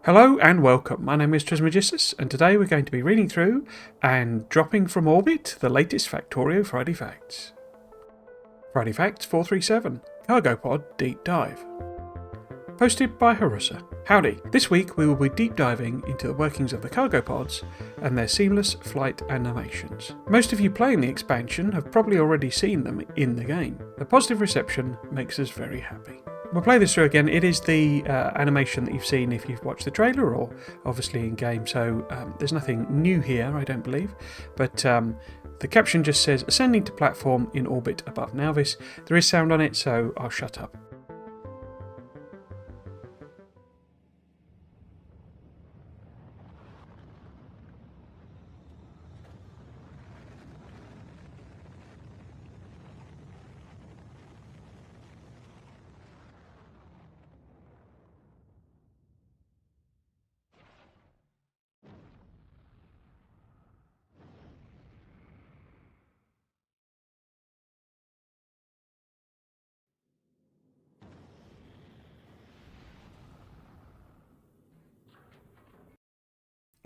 Hello and welcome, my name is Trismegistus and today we're going to be reading through and dropping from orbit the latest Factorio Friday Facts. Friday Facts 437, Cargo Pod Deep Dive. Posted by Harusa. Howdy, this week we will be deep diving into the workings of the cargo pods and their seamless flight animations. Most of you playing the expansion have probably already seen them in the game. The positive reception makes us very happy. We'll play this through again. It is the animation that you've seen if you've watched the trailer or obviously in game, so there's nothing new here, I don't believe. But the caption just says, ascending to platform in orbit above Nauvis. There is sound on it, so I'll shut up.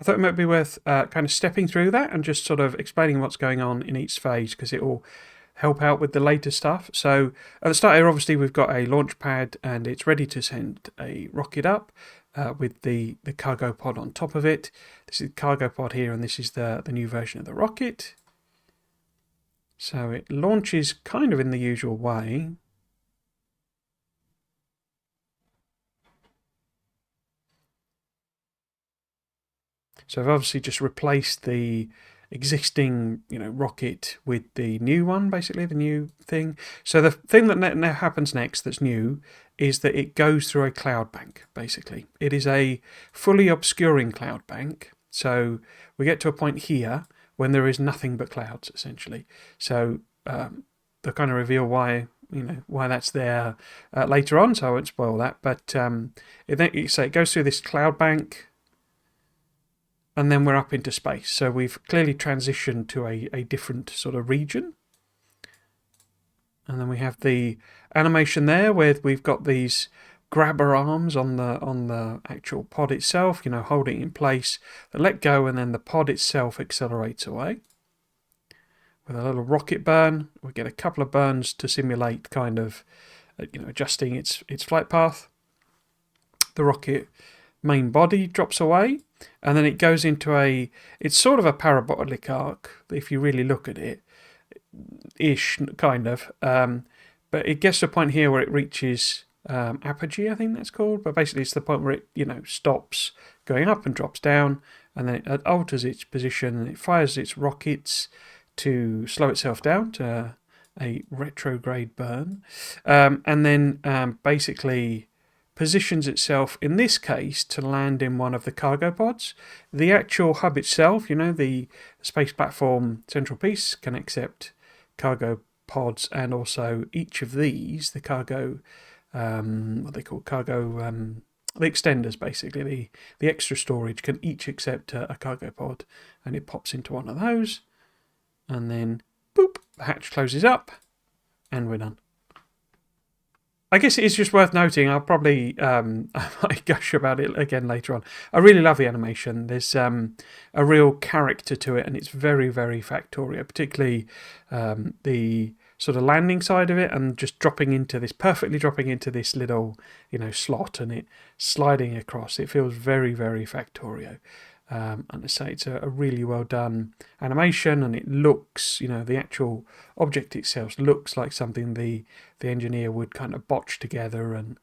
I thought it might be worth kind of stepping through that and just sort of explaining what's going on in each phase because it will help out with the later stuff. So at the start here, obviously, we've got a launch pad and it's ready to send a rocket up with the cargo pod on top of it. This is the cargo pod here and this is the new version of the rocket. So it launches kind of in the usual way. So I've obviously just replaced the existing, rocket with the new one, basically the new thing. So the thing that now happens next that's new is that it goes through a cloud bank, basically. It is a fully obscuring cloud bank. So we get to a point here when there is nothing but clouds, essentially. So they'll kind of reveal why that's there later on, so I won't spoil that. But it goes through this cloud bank, and then we're up into space. So we've clearly transitioned to a different sort of region. And then we have the animation there where we've got these grabber arms on the actual pod itself, holding it in place. They let go and then the pod itself accelerates away. With a little rocket burn, we get a couple of burns to simulate kind of adjusting its flight path. The rocket main body drops away. And then it goes into it's sort of a parabolic arc, if you really look at it, ish, kind of. But it gets to a point here where it reaches apogee, I think that's called. But basically it's the point where it, stops going up and drops down. And then it alters its position and it fires its rockets to slow itself down to a retrograde burn. And then basically positions itself, in this case, to land in one of the cargo pods. The actual hub itself, the space platform central piece, can accept cargo pods, and also each of these, the cargo, what they call cargo, the extenders, basically, the extra storage, can each accept a cargo pod, and it pops into one of those, and then, boop, the hatch closes up, and we're done. I guess it is just worth noting, I'll probably I might gush about it again later on. I really love the animation. There's a real character to it and it's very, very Factorio, particularly the sort of landing side of it and just perfectly dropping into this little, slot and it sliding across. It feels very, very Factorio. And I say it's a really well done animation, and it looks, the actual object itself looks like something the engineer would kind of botch together and,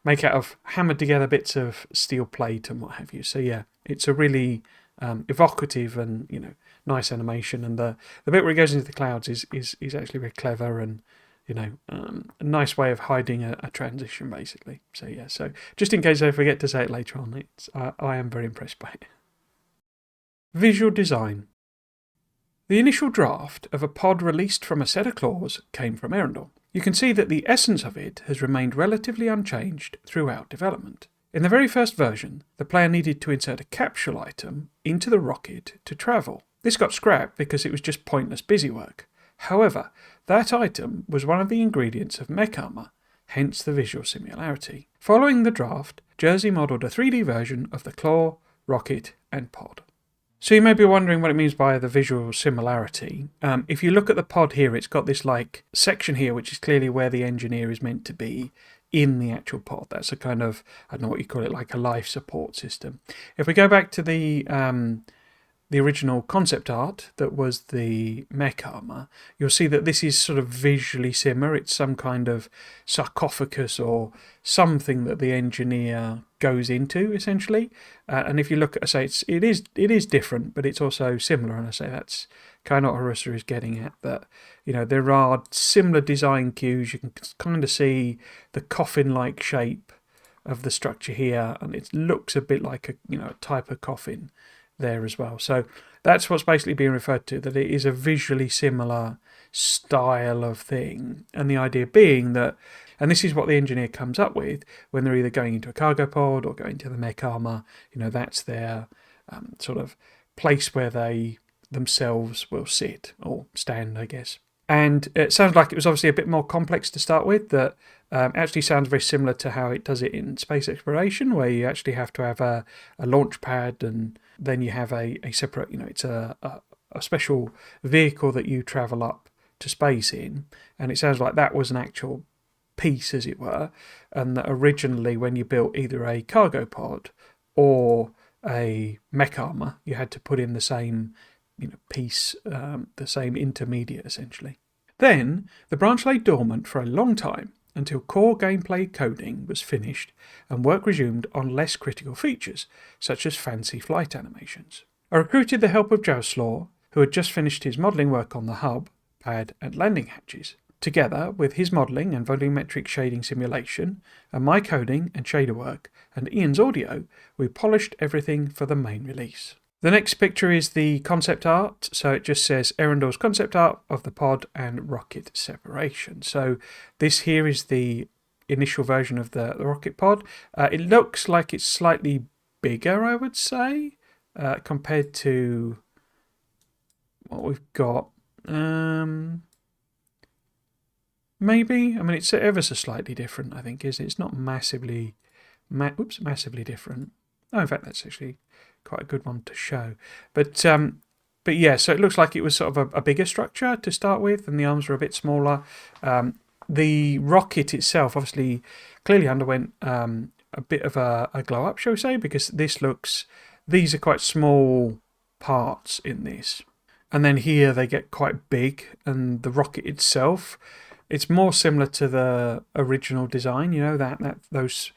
make out of hammered together bits of steel plate and what have you. So yeah, it's a really evocative and nice animation, and the bit where it goes into the clouds is actually very clever and a nice way of hiding a transition, basically. So yeah, so just in case I forget to say it later on, I am very impressed by it. Visual design. The initial draft of a pod released from a set of claws came from Erendel. You can see that the essence of it has remained relatively unchanged throughout development. In the very first version, the player needed to insert a capsule item into the rocket to travel. This got scrapped because it was just pointless busywork. However, that item was one of the ingredients of mech armor, hence the visual similarity. Following the draft, Jersey modelled a 3D version of the claw, rocket and pod. So you may be wondering what it means by the visual similarity. If you look at the pod here, it's got this like section here, which is clearly where the engineer is meant to be in the actual pod. That's a kind of, I don't know what you call it, like a life support system. If we go back to the original concept art that was the mech armor, you'll see that this is sort of visually similar. It's some kind of sarcophagus or something that the engineer goes into, essentially. And if you look at, I say it is different, but it's also similar. And I say that's kind of what Harissa is getting at, that there are similar design cues. You can kind of see the coffin-like shape of the structure here, and it looks a bit like a type of coffin there as well. So that's what's basically being referred to, that it is a visually similar style of thing. And the idea being that, and this is what the engineer comes up with when they're either going into a cargo pod or going to the mech armor, that's their sort of place where they themselves will sit or stand, I guess. And it sounds like it was obviously a bit more complex to start with. That actually sounds very similar to how it does it in space exploration, where you actually have to have a launch pad, and then you have a separate, it's a special vehicle that you travel up to space in. And it sounds like that was an actual piece, as it were, and that originally when you built either a cargo pod or a mech armor, you had to put in the same piece, the same intermediate, essentially. Then the branch lay dormant for a long time until core gameplay coding was finished and work resumed on less critical features, such as fancy flight animations. I recruited the help of Jauslaw, who had just finished his modelling work on the hub, pad and landing hatches. Together with his modelling and volumetric shading simulation, and my coding and shader work, and Ian's audio, we polished everything for the main release. The next picture is the concept art, so it just says Erendor's concept art of the pod and rocket separation. So this here is the initial version of the rocket pod. It looks like it's slightly bigger, I would say, compared to what we've got. Maybe, I mean, it's ever so slightly different, I think, isn't it? It's not massively different. Oh, in fact, that's actually quite a good one to show. But yeah, so it looks like it was sort of a bigger structure to start with, and the arms were a bit smaller. The rocket itself obviously clearly underwent a bit of a glow up, shall we say, because these are quite small parts in this. And then here they get quite big, and the rocket itself, it's more similar to the original design, that those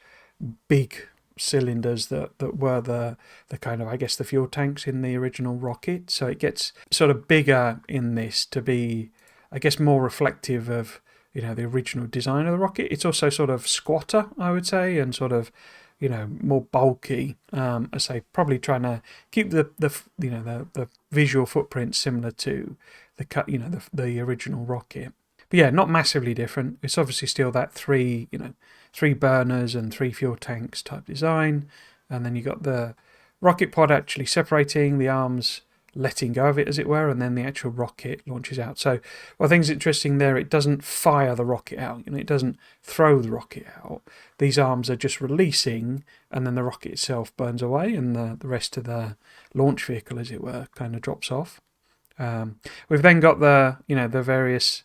big cylinders that were the kind of, I guess, the fuel tanks in the original rocket. So it gets sort of bigger in this to be, I guess, more reflective of the original design of the rocket. It's also sort of squatter, I would say, and sort of more bulky. I say probably trying to keep the visual footprint similar to the original rocket. But yeah, not massively different. It's obviously still that three burners and 3 fuel tanks type design. And then you got the rocket pod actually separating, the arms letting go of it, as it were, and then the actual rocket launches out. So one thing's interesting there, it doesn't fire the rocket out. It doesn't throw the rocket out. These arms are just releasing, and then the rocket itself burns away, and the rest of the launch vehicle, as it were, kind of drops off. We've then got the various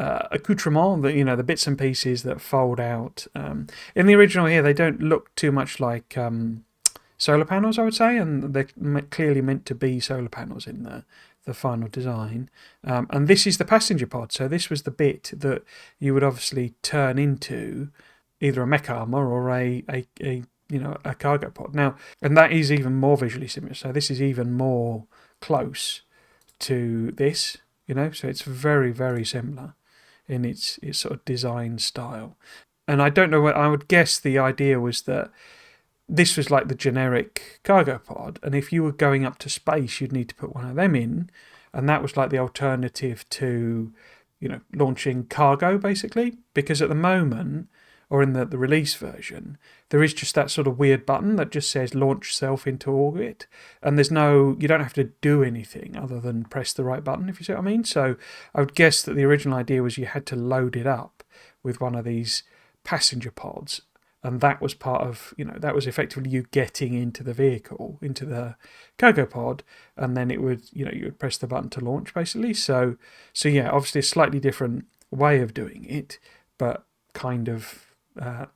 accoutrement, the bits and pieces that fold out. In the original here, they don't look too much like solar panels, I would say, and they're clearly meant to be solar panels in the final design. And this is the passenger pod, so this was the bit that you would obviously turn into either a mech armor or a cargo pod. Now, and that is even more visually similar, so this is even more close to this, so it's very, very similar in its sort of design style. And I don't know, I would guess the idea was that this was like the generic cargo pod, and if you were going up to space, you'd need to put one of them in, and that was like the alternative to, launching cargo, basically, because at the moment, or in the release version, there is just that sort of weird button that just says launch self into orbit, and you don't have to do anything other than press the right button, if you see what I mean. So I would guess that the original idea was you had to load it up with one of these passenger pods. And that was part of, that was effectively you getting into the vehicle, into the cargo pod, and then it would, you would press the button to launch, basically. So yeah, obviously a slightly different way of doing it, but kind of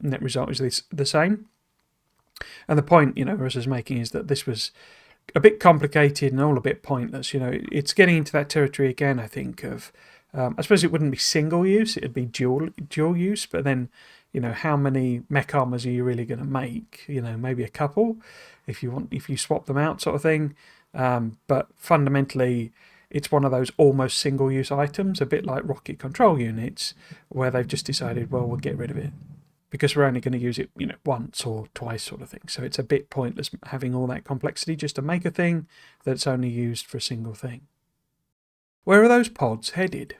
net result is the same. And the point, Russ is making is that this was a bit complicated and all a bit pointless. It's getting into that territory again, I think, of, I suppose it wouldn't be single use, it'd be dual use, but then, how many mech armors are you really going to make? Maybe a couple if you swap them out, sort of thing. But fundamentally, it's one of those almost single-use items, a bit like rocket control units, where they've just decided, well, we'll get rid of it because we're only going to use it, once or twice, sort of thing. So it's a bit pointless having all that complexity just to make a thing that's only used for a single thing. Where are those pods headed?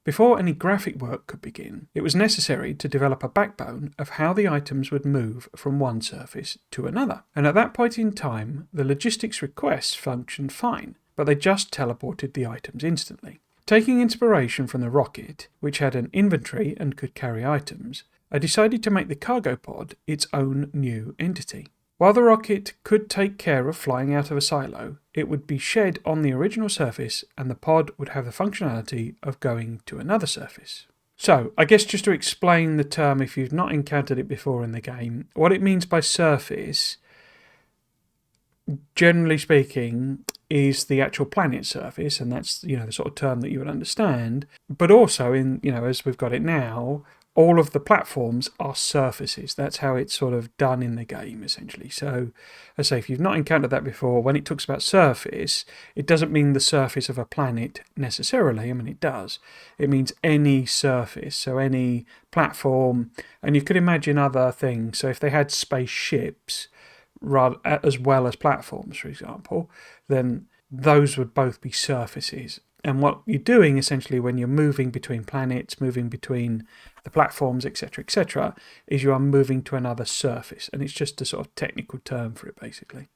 Before any graphic work could begin, it was necessary to develop a backbone of how the items would move from one surface to another. And at that point in time, the logistics requests functioned fine, but they just teleported the items instantly. Taking inspiration from the rocket, which had an inventory and could carry items, I decided to make the cargo pod its own new entity. While the rocket could take care of flying out of a silo, it would be shed on the original surface and the pod would have the functionality of going to another surface. So, I guess just to explain the term if you've not encountered it before in the game, what it means by surface, generally speaking, is the actual planet surface, and that's, the sort of term that you would understand. But also, in as we've got it now, all of the platforms are surfaces. That's how it's sort of done in the game, essentially. So, as I say, if you've not encountered that before, when it talks about surface, it doesn't mean the surface of a planet necessarily. I mean, it does. It means any surface, so any platform. And you could imagine other things. So if they had spaceships, as well as platforms, for example, then those would both be surfaces. And what you're doing essentially when you're moving between planets, moving between the platforms, etc., is you are moving to another surface. And it's just a sort of technical term for it, basically.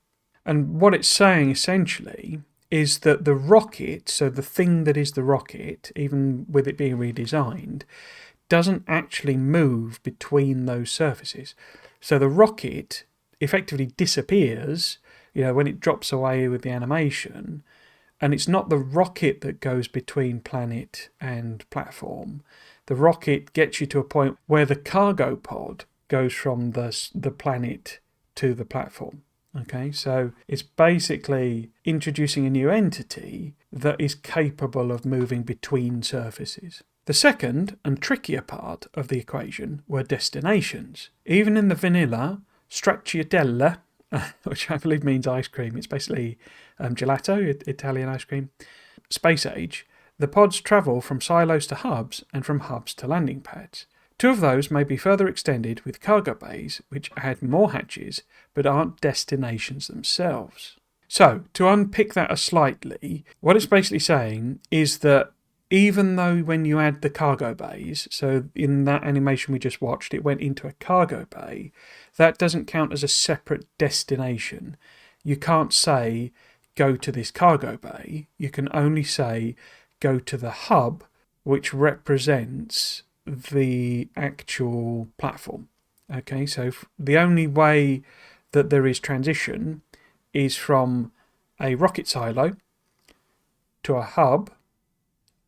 And what it's saying essentially is that the rocket, so the thing that is the rocket, even with it being redesigned, doesn't actually move between those surfaces. So the rocket effectively disappears, when it drops away with the animation. And it's not the rocket that goes between planet and platform. The rocket gets you to a point where the cargo pod goes from the planet to the platform. Okay, so it's basically introducing a new entity that is capable of moving between surfaces. The second and trickier part of the equation were destinations. Even in the vanilla stracciatella, which I believe means ice cream. It's basically gelato, Italian ice cream. Space age, the pods travel from silos to hubs and from hubs to landing pads. Two of those may be further extended with cargo bays, which add more hatches, but aren't destinations themselves. So, to unpick that slightly, what it's basically saying is that even though when you add the cargo bays, so in that animation we just watched, it went into a cargo bay, that doesn't count as a separate destination. You can't say, go to this cargo bay. You can only say, go to the hub, which represents the actual platform. Okay, so the only way that there is transition is from a rocket silo to a hub,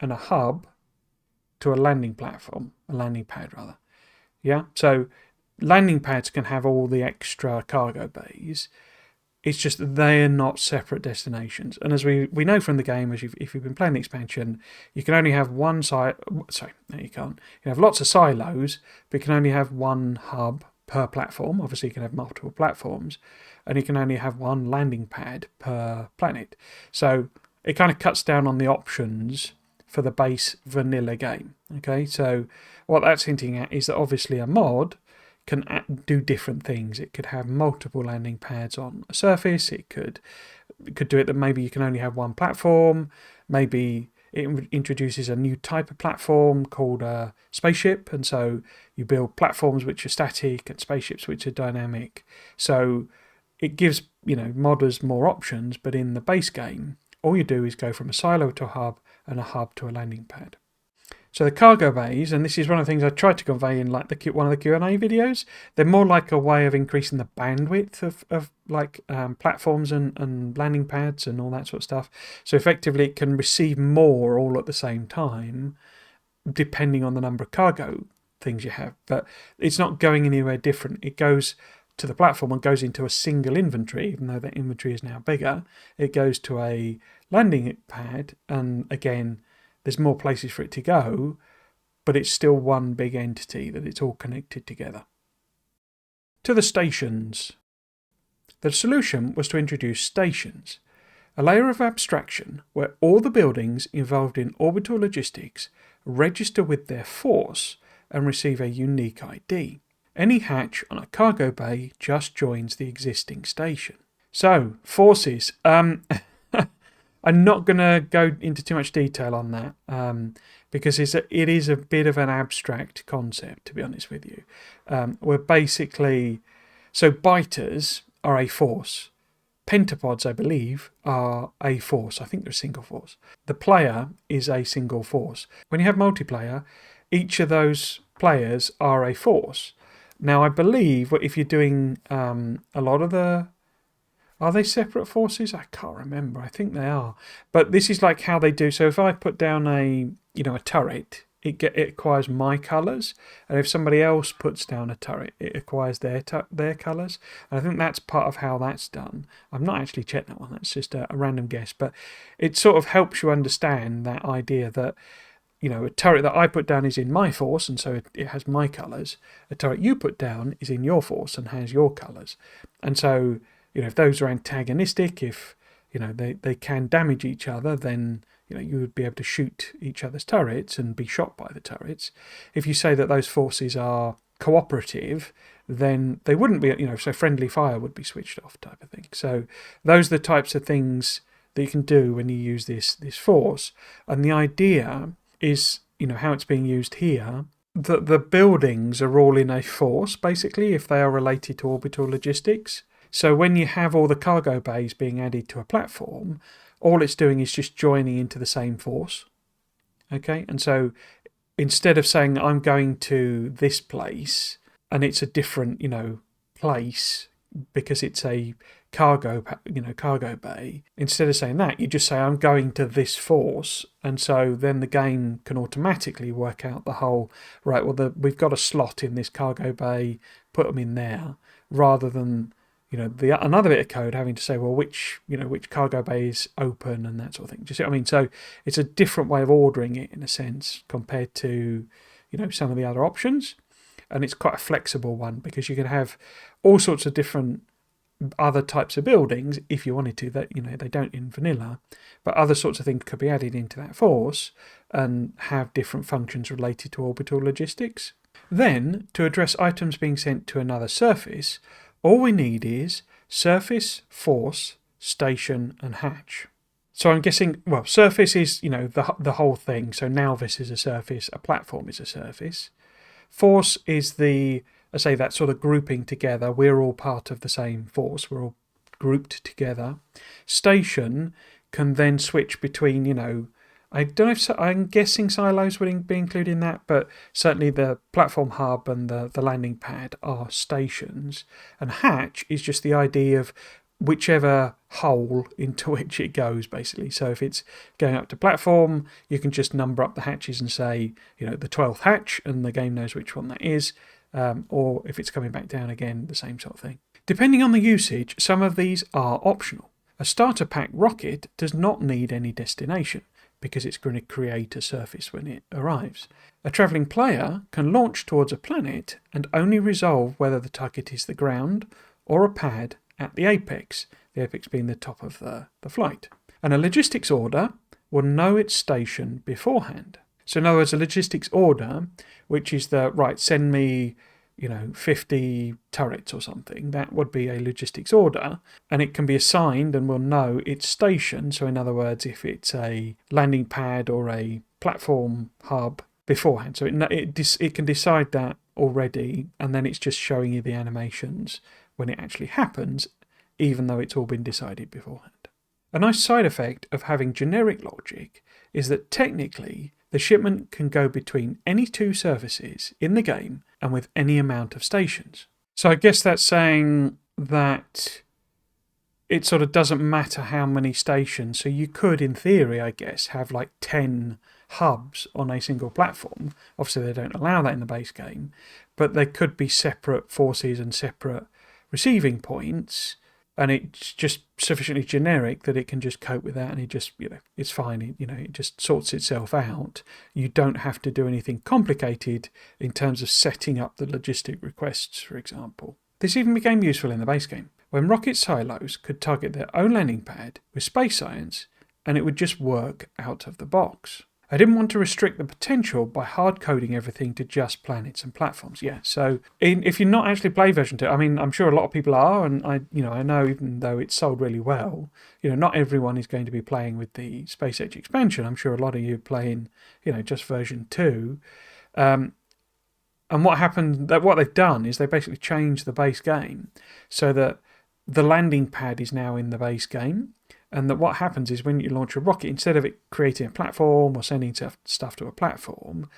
and a hub to a landing platform, a landing pad rather. Yeah, so landing pads can have all the extra cargo bays. It's just that they're not separate destinations. And as we know from the game, if you've been playing the expansion, you can only have one side. Sorry, no, you can't. You have lots of silos, but you can only have one hub per platform. Obviously, you can have multiple platforms, and you can only have one landing pad per planet. So it kind of cuts down on the options for the base vanilla game. Okay, so what that's hinting at is that obviously a mod can do different things. It could have multiple landing pads on a surface. It could do it that maybe you can only have one platform. Maybe it introduces a new type of platform called a spaceship, and so you build platforms which are static and spaceships which are dynamic. So it gives modders more options, but in the base game, all you do is go from a silo to a hub and a hub to a landing pad. So the cargo bays, and this is one of the things I tried to convey in like one of the Q&A videos, they're more like a way of increasing the bandwidth of platforms and landing pads and all that sort of stuff. So effectively it can receive more all at the same time, depending on the number of cargo things you have. But it's not going anywhere different. It goes to the platform and goes into a single inventory, even though that inventory is now bigger. It goes to a landing pad, and again, there's more places for it to go, but it's still one big entity that it's all connected together. To the stations. The solution was to introduce stations, a layer of abstraction where all the buildings involved in orbital logistics register with their force and receive a unique ID. Any hatch on a cargo bay just joins the existing station. So, forces. I'm not going to go into too much detail on that because it is a bit of an abstract concept, to be honest with you. We're basically... So biters are a force. Pentapods, I believe, are a force. I think they're a single force. The player is a single force. When you have multiplayer, each of those players are a force. Now, I believe if you're doing a lot of the... Are they separate forces? I can't remember. I think they are. But this is like how they do. So if I put down a turret, it acquires my colours. And if somebody else puts down a turret, it acquires their colours. And I think that's part of how that's done. I've not actually checked that one. That's just a random guess. But it sort of helps you understand that idea that, a turret that I put down is in my force, and so it has my colours. A turret you put down is in your force and has your colours. And so... if those are antagonistic, if they can damage each other, then you would be able to shoot each other's turrets and be shot by the turrets. If you say that those forces are cooperative, then they wouldn't be. So friendly fire would be switched off, type of thing. So those are the types of things that you can do when you use this force. And the idea is, how it's being used here. That the buildings are all in a force, basically, if they are related to orbital logistics. So when you have all the cargo bays being added to a platform, all it's doing is just joining into the same force. Okay, and so instead of saying I'm going to this place and it's a different, place because it's a cargo bay, instead of saying that, you just say I'm going to this force, and so then the game can automatically work out the whole, right, well, we've got a slot in this cargo bay, put them in there, rather than another bit of code having to say, well, which cargo bay is open and that sort of thing. Do you see what I mean? So it's a different way of ordering it in a sense compared to, some of the other options. And it's quite a flexible one because you can have all sorts of different other types of buildings if you wanted to, that, they don't in vanilla, but other sorts of things could be added into that force and have different functions related to orbital logistics. Then, to address items being sent to another surface, all we need is surface, force, station, and hatch. So I'm guessing, well, surface is, the whole thing. So now this is a surface, a platform is a surface. Force is that sort of grouping together. We're all part of the same force. We're all grouped together. Station can then switch between, I don't know if I'm guessing silos would be included in that, but certainly the platform hub and the landing pad are stations. And hatch is just the idea of whichever hole into which it goes, basically. So if it's going up to platform, you can just number up the hatches and say, the 12th hatch, and the game knows which one that is. Or if it's coming back down again, the same sort of thing. Depending on the usage, some of these are optional. A starter pack rocket does not need any destination, because it's going to create a surface when it arrives. A travelling player can launch towards a planet and only resolve whether the target is the ground or a pad at the apex being the top of the flight. And a logistics order will know its station beforehand. So in other words, a logistics order, which is send me 50 turrets or something, that would be a logistics order, and it can be assigned and will know its station. So in other words, if it's a landing pad or a platform hub beforehand, so it can decide that already, and then it's just showing you the animations when it actually happens, even though it's all been decided beforehand. A nice side effect of having generic logic is that technically the shipment can go between any two surfaces in the game and with any amount of stations. So I guess that's saying that it sort of doesn't matter how many stations. So you could, in theory, I guess, have like 10 hubs on a single platform. Obviously, they don't allow that in the base game, but there could be separate forces and separate receiving points, and it's just sufficiently generic that it can just cope with that, and it just, it's fine. It just sorts itself out. You don't have to do anything complicated in terms of setting up the logistic requests, for example. This even became useful in the base game, when rocket silos could target their own landing pad with space science, and it would just work out of the box. I didn't want to restrict the potential by hard-coding everything to just planets and platforms. Yeah, so if you're not actually playing version 2, I mean, I'm sure a lot of people are, and I know even though it's sold really well, not everyone is going to be playing with the Space Age expansion. I'm sure a lot of you are playing, just version 2. And what they've done is they basically changed the base game so that the landing pad is now in the base game. And that what happens is when you launch a rocket, instead of it creating a platform or sending stuff to a platform,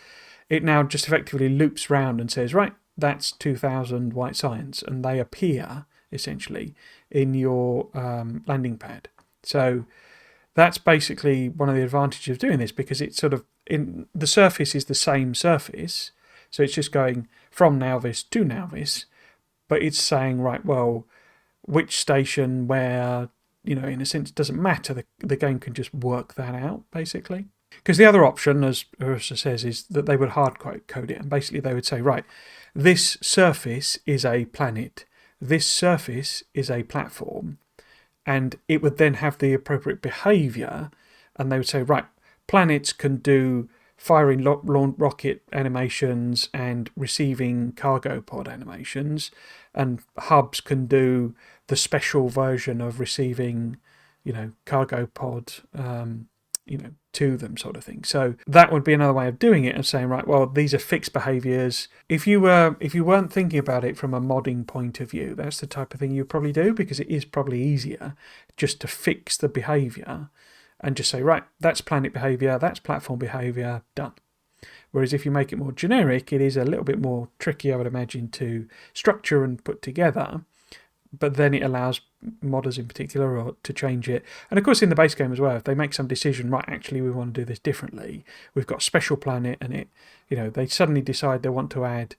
it now just effectively loops round and says, right, that's 2000 white science. And they appear, essentially, in your landing pad. So that's basically one of the advantages of doing this, because it's sort of, the surface is the same surface. So it's just going from Nauvis to Nauvis. But it's saying, right, well, which station, where, in a sense, doesn't matter. The game can just work that out, basically. Because the other option, as Ursa says, is that they would hard code it. And basically they would say, right, this surface is a planet. This surface is a platform. And it would then have the appropriate behavior. And they would say, right, planets can do firing rocket animations and receiving cargo pod animations. And hubs can do the special version of receiving, cargo pod, to them, sort of thing. So that would be another way of doing it, and saying, right, well, these are fixed behaviors. If you weren't thinking about it from a modding point of view, that's the type of thing you'd probably do, because it is probably easier just to fix the behavior and just say, right, that's planet behavior, that's platform behavior, done. Whereas if you make it more generic, it is a little bit more tricky, I would imagine, to structure and put together. But then it allows modders in particular to change it. And of course in the base game as well, if they make some decision, right, actually we want to do this differently, we've got a special planet, and it, they suddenly decide they want to add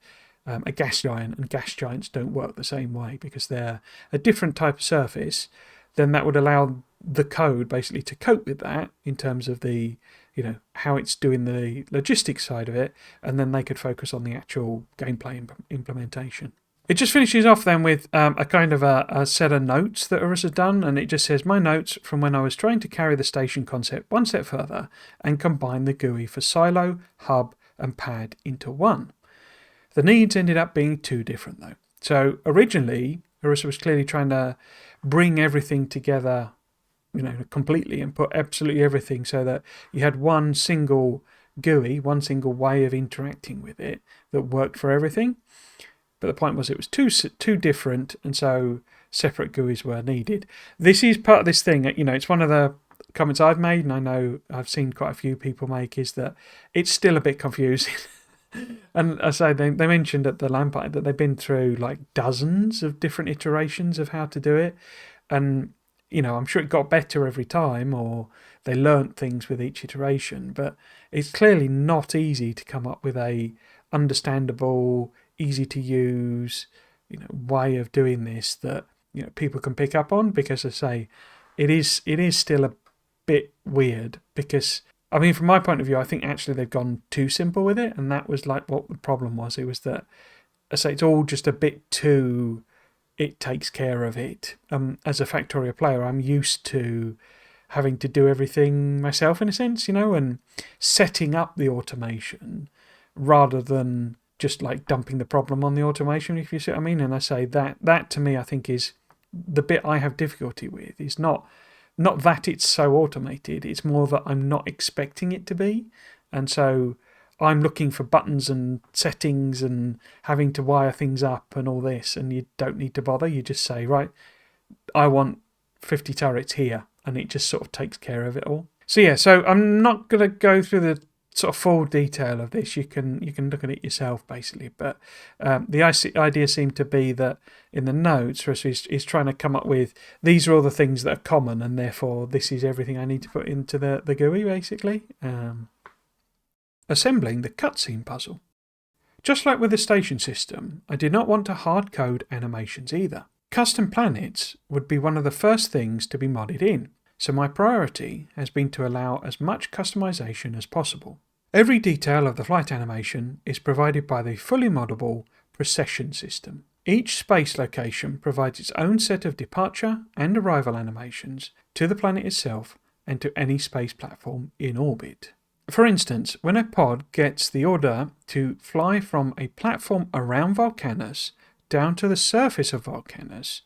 a gas giant, and gas giants don't work the same way because they're a different type of surface, then that would allow the code basically to cope with that in terms of the, how it's doing the logistics side of it, and then they could focus on the actual gameplay implementation. It just finishes off then with a kind of a set of notes that Ursa's done, and it just says, my notes from when I was trying to carry the station concept one step further and combine the GUI for silo, hub and pad into one. The needs ended up being too different though. So originally, Ursa was clearly trying to bring everything together, completely, and put absolutely everything so that you had one single GUI, one single way of interacting with it that worked for everything. But the point was it was too different, and so separate GUIs were needed. This is part of this thing. It's one of the comments I've made, and I know I've seen quite a few people make, is that it's still a bit confusing. And I say they mentioned at the Lampard that they've been through like dozens of different iterations of how to do it. And, I'm sure it got better every time, or they learnt things with each iteration. But it's clearly not easy to come up with a understandable, easy to use, way of doing this that, people can pick up on, because I say it is still a bit weird, because I mean, from my point of view, I think actually they've gone too simple with it, and that was like what the problem was. It was that, I say, it's all just a bit too, it takes care of it. As a Factorio player, I'm used to having to do everything myself in a sense, and setting up the automation rather than just like dumping the problem on the automation, if you see what I mean. And I say that to me, I think, is the bit I have difficulty with. Is not that it's so automated, it's more that I'm not expecting it to be. And so I'm looking for buttons and settings and having to wire things up and all this, and you don't need to bother. You just say, right, I want 50 turrets here, and it just sort of takes care of it all. So yeah, so I'm not going to go through the sort of full detail of this. You can look at it yourself basically, but the idea seemed to be that in the notes, he's trying to come up with these are all the things that are common, and therefore this is everything I need to put into the GUI basically. Assembling the cutscene puzzle. Just like with the station system, I did not want to hard code animations either. Custom planets would be one of the first things to be modded in, so my priority has been to allow as much customization as possible. Every detail of the flight animation is provided by the fully moddable procession system. Each space location provides its own set of departure and arrival animations to the planet itself and to any space platform in orbit. For instance, when a pod gets the order to fly from a platform around Volcanus down to the surface of Volcanus,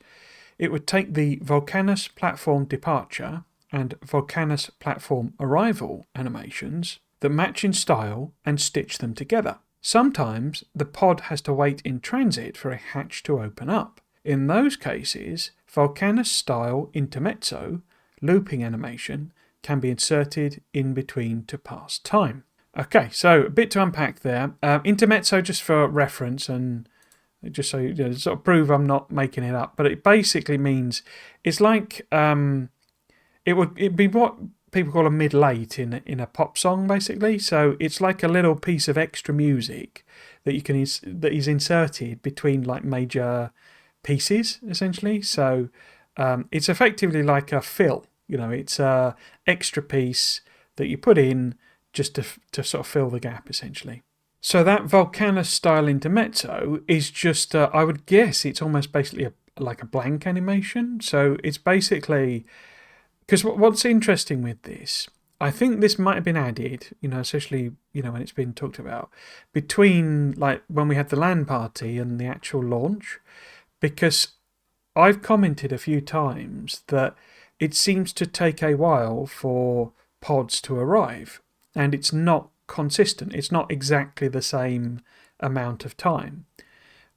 it would take the Volcanus platform departure and Volcanus platform arrival animations that match in style and stitch them together. Sometimes the pod has to wait in transit for a hatch to open up. In those cases, Volcanus style intermezzo looping animation can be inserted in between to pass time. Okay, so a bit to unpack there. Intermezzo, just for reference and just so you know, sort of prove I'm not making it up, but it basically means it's like it'd be what people call a mid-late in a pop song, basically. So it's like a little piece of extra music that that is inserted between like major pieces, essentially. So it's effectively like a fill. You know, it's a extra piece that you put in just to sort of fill the gap, essentially. So that Volcanus style intermezzo is just, I would guess it's almost basically like a blank animation. So it's basically, because what's interesting with this, I think this might have been added, you know, especially, you know, when it's been talked about, between like when we had the LAN party and the actual launch, because I've commented a few times that it seems to take a while for pods to arrive, and it's not consistent. It's not exactly the same amount of time.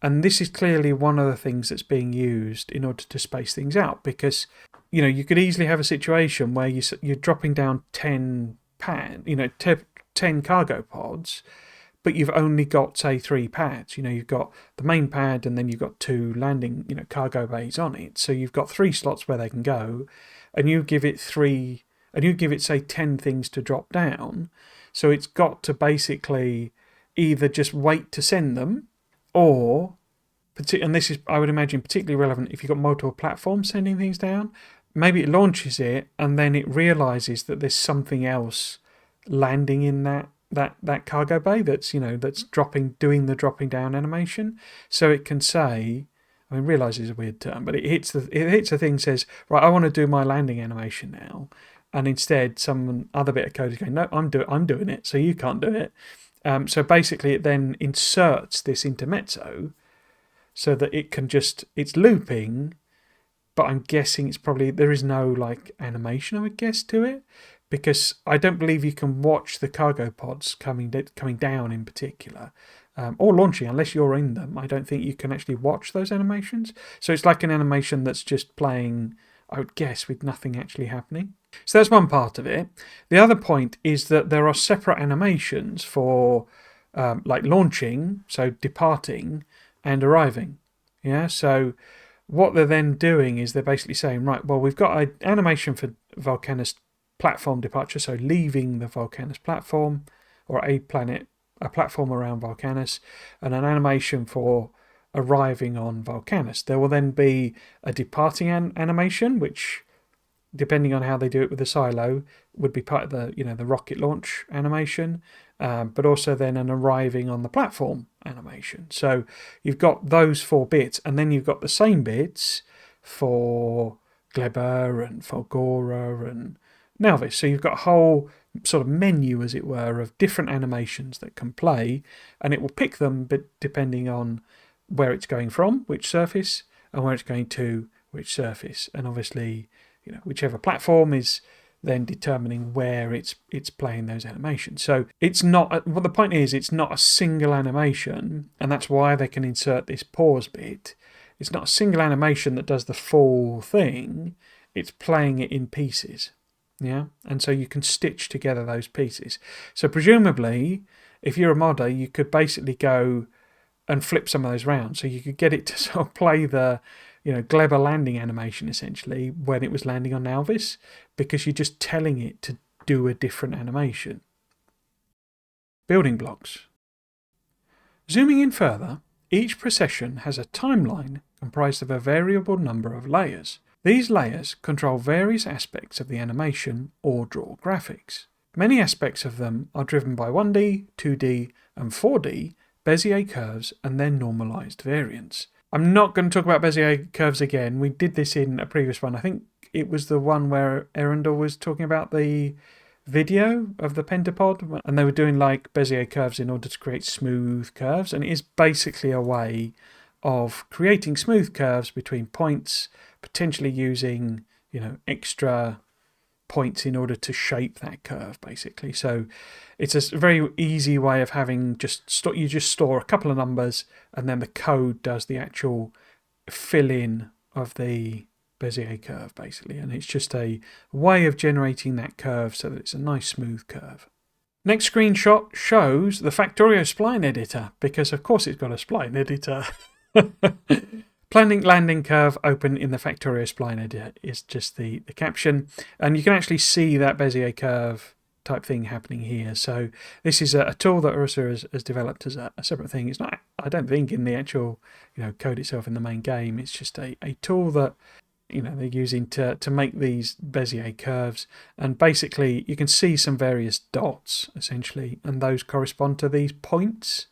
And this is clearly one of the things that's being used in order to space things out, because, you know, you could easily have a situation where you're dropping down 10 cargo pods, but you've only got, say, 3 pads. You know, you've got the main pad and then you've got 2 landing, you know, cargo bays on it. So you've got 3 slots where they can go, and you give it say 10 things to drop down. So it's got to basically either just wait to send them, or, and this is, I would imagine, particularly relevant if you've got multiple platforms sending things down. Maybe it launches it and then it realizes that there's something else landing in that cargo bay that's, you know, that's doing the dropping down animation. So it can say, I mean, realize is a weird term, but it hits the thing, says, right, I want to do my landing animation now. And instead, some other bit of code is going, no, I'm doing it, so you can't do it. So basically, it then inserts this intermezzo so that it can it's looping, but I'm guessing it's probably, there is no like animation, I would guess, to it, because I don't believe you can watch the cargo pods coming down in particular, or launching, unless you're in them. I don't think you can actually watch those animations. So it's like an animation that's just playing, I would guess, with nothing actually happening. So that's one part of it. The other point is that there are separate animations for like launching, so departing, and arriving. Yeah, so what they're then doing is they're basically saying, right, well, we've got an animation for Volcanus platform departure, so leaving the Volcanus platform, or a platform around Volcanus, and an animation for arriving on Volcanus. There will then be a departing animation, which, depending on how they do it with the silo, would be part of the rocket launch animation, but also then an arriving on the platform animation. So you've got those 4 bits, and then you've got the same bits for Gleber and Folgora and Nelvis. So you've got a whole sort of menu, as it were, of different animations that can play, and it will pick them depending on where it's going from, which surface, and where it's going to, which surface. And obviously, you know, whichever platform is then determining where it's playing those animations. So it's not, well, the point is, it's not a single animation, and that's why they can insert this pause bit. It's not a single animation that does the full thing. it's playing it in pieces. Yeah, and so you can stitch together those pieces. So presumably, if you're a modder, you could basically go and flip some of those round. So you could get it to sort of play the, Gleber landing animation essentially when it was landing on Alvis, because you're just telling it to do a different animation. Building blocks. Zooming in further, each procession has a timeline comprised of a variable number of layers. These layers control various aspects of the animation or draw graphics. Many aspects of them are driven by 1D, 2D, and 4D Bezier curves and their normalized variants. I'm not going to talk about Bezier curves again. We did this in a previous one. I think it was the one where Erendel was talking about the video of the pentapod, and they were doing like Bezier curves in order to create smooth curves, and it is basically a way of creating smooth curves between points, potentially using extra points in order to shape that curve basically. So it's a very easy way of having you just store a couple of numbers, and then the code does the actual fill in of the Bezier curve basically, and it's just a way of generating that curve so that it's a nice smooth curve. Next screenshot shows the Factorio spline editor, because of course it's got a spline editor. Planning landing curve open in the Factorio spline editor is just the caption, and you can actually see that Bezier curve type thing happening here. So this is a tool that Ursa has developed as a separate thing. It's not, I don't think, in the actual code itself in the main game. It's just a tool that they're using to make these Bezier curves, and basically you can see some various dots essentially, and those correspond to these points.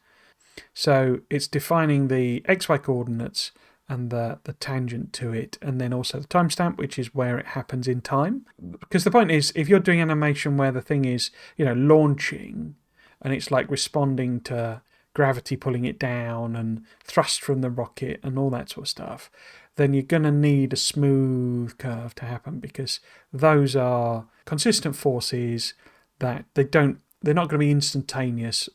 So it's defining the XY coordinates and the tangent to it, and then also the timestamp, which is where it happens in time. Because the point is, if you're doing animation where the thing is launching, and it's like responding to gravity pulling it down and thrust from the rocket and all that sort of stuff, then you're going to need a smooth curve to happen, because those are consistent forces that they're not going to be instantaneous.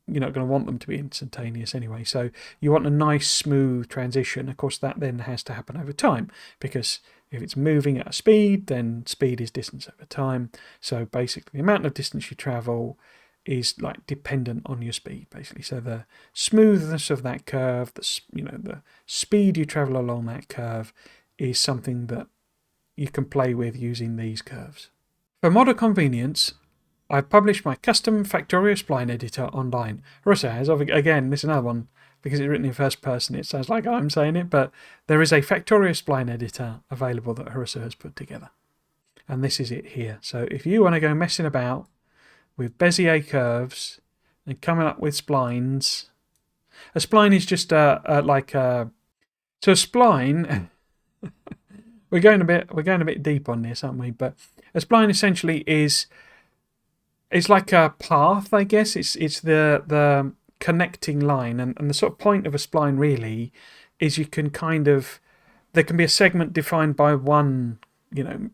You're not going to want them to be instantaneous anyway. So you want a nice smooth transition. Of course, that then has to happen over time, because if it's moving at a speed, then speed is distance over time. So basically the amount of distance you travel is like dependent on your speed basically. So the smoothness of that curve, the speed you travel along that curve is something that you can play with using these curves. For modder convenience, I've published my custom Factorio spline editor online. Russa has, again, this is another one, because it's written in first person, it sounds like I'm saying it, but there is a Factorio spline editor available that Russa has put together. And this is it here. So if you want to go messing about with Bezier curves and coming up with splines, a spline is just so a spline, we're going a bit deep on this, aren't we? But a spline essentially is, it's like a path, I guess. It's the connecting line, and the sort of point of a spline really is you can there can be a segment defined by one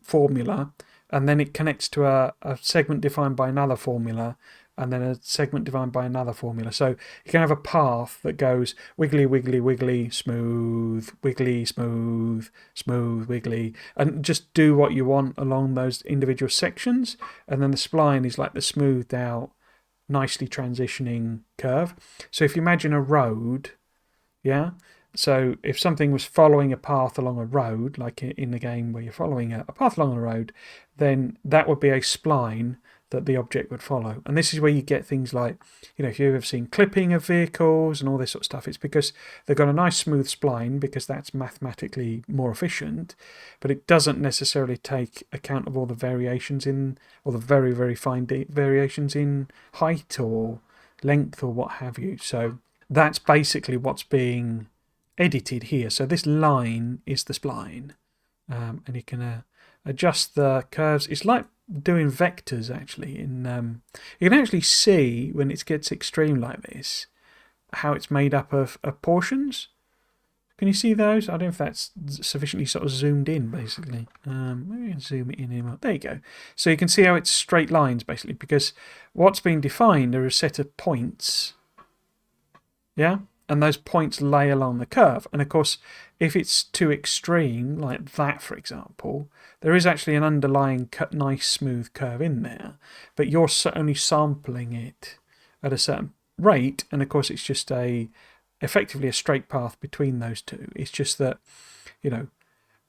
formula, and then it connects to a segment defined by another formula, and then a segment defined by another formula. So you can have a path that goes wiggly, wiggly, wiggly, smooth, wiggly, smooth, smooth, wiggly, and just do what you want along those individual sections. And then the spline is like the smoothed out, nicely transitioning curve. So if you imagine a road, yeah? So if something was following a path along a road, like in the game where you're following a path along a road, then that would be a spline that the object would follow. And this is where you get things like, if you've ever seen clipping of vehicles and all this sort of stuff, it's because they've got a nice smooth spline, because that's mathematically more efficient, but it doesn't necessarily take account of all the variations or the very, very fine variations in height or length or what have you. So that's basically what's being edited here. So this line is the spline, and you can adjust the curves. It's like doing vectors actually. You can actually see when it gets extreme like this how it's made up of portions. Can you see those? I don't know if that's sufficiently sort of zoomed in basically. Maybe we can zoom it in anymore. There you go. So you can see how it's straight lines basically, because what's being defined are a set of points, yeah, and those points lay along the curve. And of course if it's too extreme, like that, for example, there is actually an underlying nice smooth curve in there, but you're only sampling it at a certain rate, and of course it's just effectively a straight path between those two. It's just that, you know,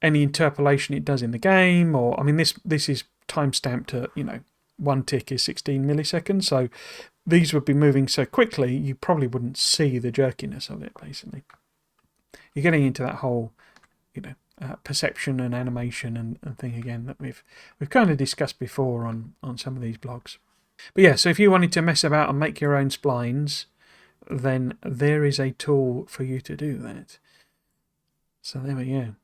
any interpolation it does in the game, or I mean, this is time stamped at, you know, 1 tick is 16 milliseconds, so these would be moving so quickly you probably wouldn't see the jerkiness of it. Basically, you're getting into that whole, you know, perception and animation and thing again that we've kind of discussed before on some of these blogs. But yeah, so if you wanted to mess about and make your own splines, then there is a tool for you to do that. So there we go.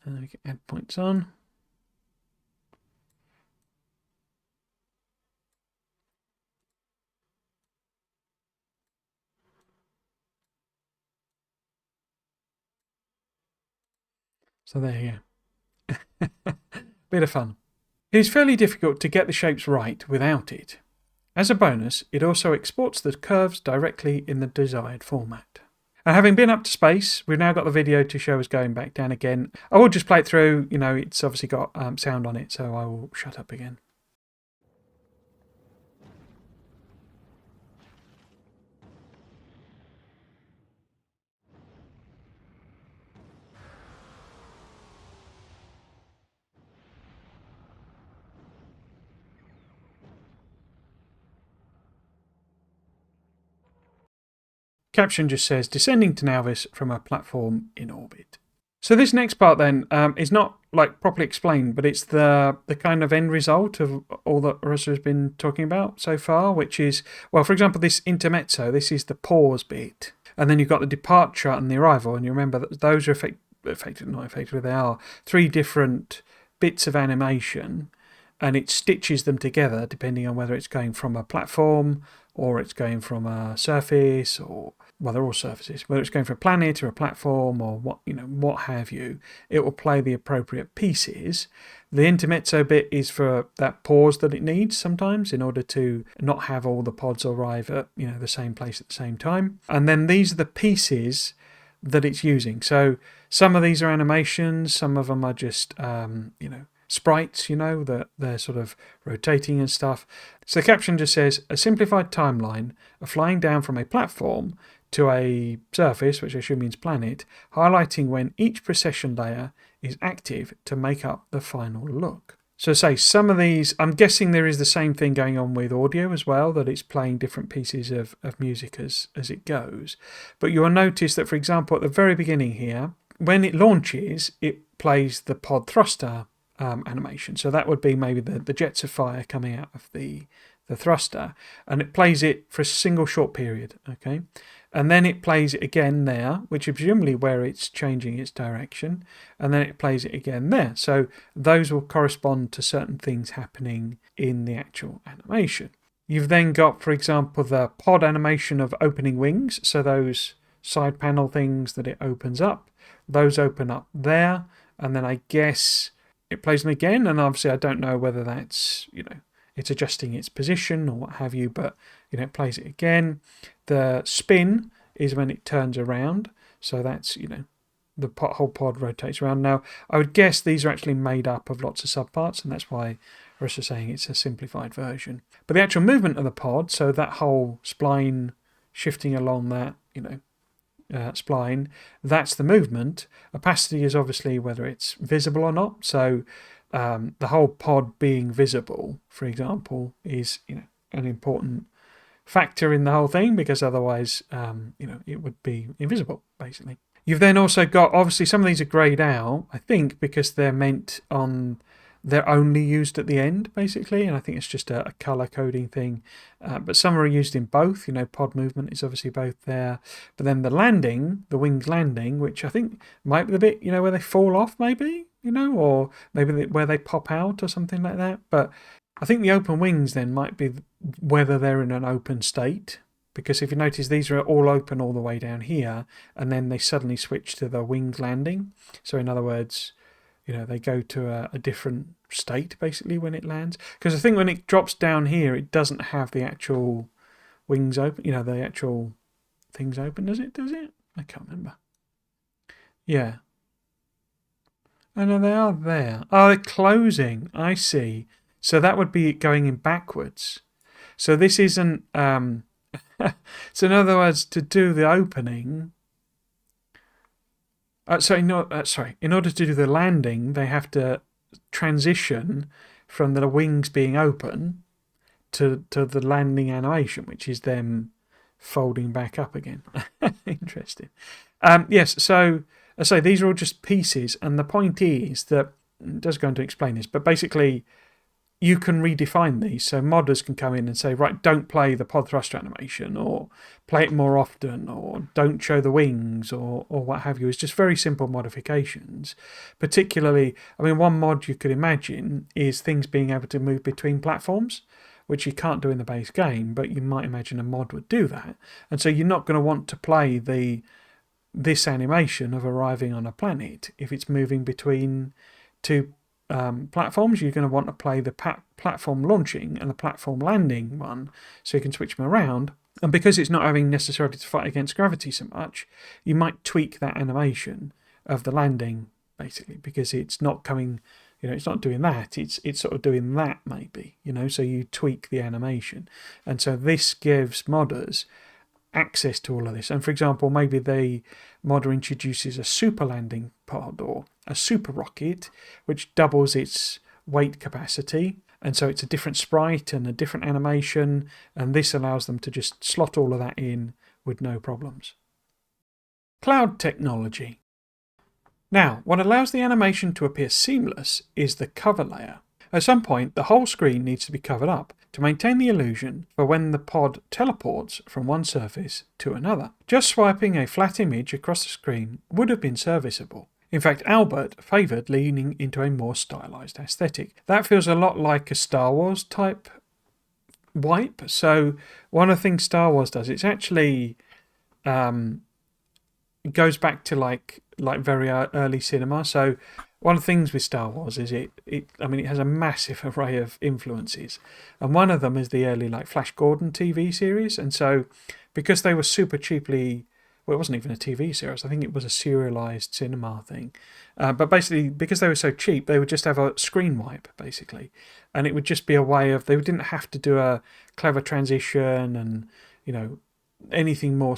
And we can add points on. So there you go. Bit of fun. It is fairly difficult to get the shapes right without it. As a bonus, it also exports the curves directly in the desired format. And having been up to space, we've now got the video to show us going back down again. I will just play it through. You know, it's obviously got sound on it, so I will shut up again. Caption just says, descending to Nauvis from a platform in orbit. So this next part then is not like properly explained, but it's the kind of end result of all that Russell has been talking about so far, which is, well, for example, this intermezzo, this is the pause bit. And then you've got the departure and the arrival. And you remember that those are not effectively, they are 3 different bits of animation, and it stitches them together depending on whether it's going from a platform or it's going from a surface, or, well, they're all surfaces, whether it's going from a planet or a platform or what, you know, what have you. It will play the appropriate pieces. The intermezzo bit is for that pause that it needs sometimes in order to not have all the pods arrive at, you know, the same place at the same time. And then these are the pieces that it's using. So some of these are animations, some of them are just, you know, sprites, you know, that they're sort of rotating and stuff. So the caption just says, a simplified timeline of flying down from a platform to a surface, which I assume means planet, highlighting when each precession layer is active to make up the final look. So say some of these, I'm guessing there is the same thing going on with audio as well, that it's playing different pieces of music as it goes. But you'll notice that, for example, at the very beginning here, when it launches, it plays the pod thruster animation. So that would be maybe the jets of fire coming out of the thruster, and it plays it for a single short period, okay? And then it plays it again there, which is presumably where it's changing its direction, and then it plays it again there. So those will correspond to certain things happening in the actual animation. You've then got, for example, the pod animation of opening wings, so those side panel things that it opens up, those open up there, and then I guess it plays them again, and obviously I don't know whether that's, you know, it's adjusting its position or what have you, but, you know, it plays it again. The spin is when it turns around, so that's, you know, the whole pod rotates around. Now, I would guess these are actually made up of lots of subparts, and that's why Russ is saying it's a simplified version. But the actual movement of the pod, so that whole spline shifting along that, you know, spline, that's the movement. Opacity is obviously whether it's visible or not. So the whole pod being visible, for example, is, you know, an important factor in the whole thing, because otherwise, you know, it would be invisible, basically. You've then also got, obviously, some of these are greyed out, I think, because they're meant on, they're only used at the end, basically, and I think it's just a colour coding thing. But some are used in both, you know, pod movement is obviously both there. But then the landing, the wings landing, which I think might be the bit, you know, where they fall off, maybe, you know, or maybe where they pop out or something like that. But I think the open wings then might be whether they're in an open state, because if you notice, these are all open all the way down here, and then they suddenly switch to the winged landing. So in other words, you know, they go to a different state, basically, when it lands. Because I think when it drops down here, it doesn't have the actual wings open, you know, the actual things open, does it? Does it? I can't remember. Yeah. Oh, no, they are there. Oh, they're closing. I see. So that would be going in backwards. So this isn't. So in other words, to do the opening. Sorry, no. Sorry. In order to do the landing, they have to transition from the wings being open to the landing animation, which is them folding back up again. Interesting. Yes. So I say these are all just pieces, and the point is that it does go on to explain this, but basically you can redefine these. So modders can come in and say, right, don't play the pod thruster animation, or play it more often, or don't show the wings, or what have you. It's just very simple modifications. Particularly, I mean, one mod you could imagine is things being able to move between platforms, which you can't do in the base game, but you might imagine a mod would do that. And so you're not going to want to play this animation of arriving on a planet if it's moving between two platforms. You're going to want to play the platform launching and the platform landing one, so you can switch them around. And because it's not having necessarily to fight against gravity so much, you might tweak that animation of the landing, basically, because it's not coming, it's not doing that, it's sort of doing that, maybe, so you tweak the animation. And so this gives modders access to all of this. And for example, maybe the modder introduces a super landing pod or a super rocket, which doubles its weight capacity. And so it's a different sprite and a different animation. And this allows them to just slot all of that in with no problems. Cloud technology. Now, what allows the animation to appear seamless is the cover layer. At some point, the whole screen needs to be covered up to maintain the illusion for when the pod teleports from one surface to another. Just swiping a flat image across the screen would have been serviceable. In fact, Albert favoured leaning into a more stylised aesthetic. That feels a lot like a Star Wars type wipe. So one of the things Star Wars does, it's actually it goes back to like very early cinema. So one of the things with Star Wars is it has a massive array of influences, and one of them is the early Flash Gordon TV series. And so because they were super cheaply, well, it wasn't even a TV series, I think it was a serialized cinema thing, but basically because they were so cheap, they would just have a screen wipe, basically, and it would just be a way of, they didn't have to do a clever transition and anything more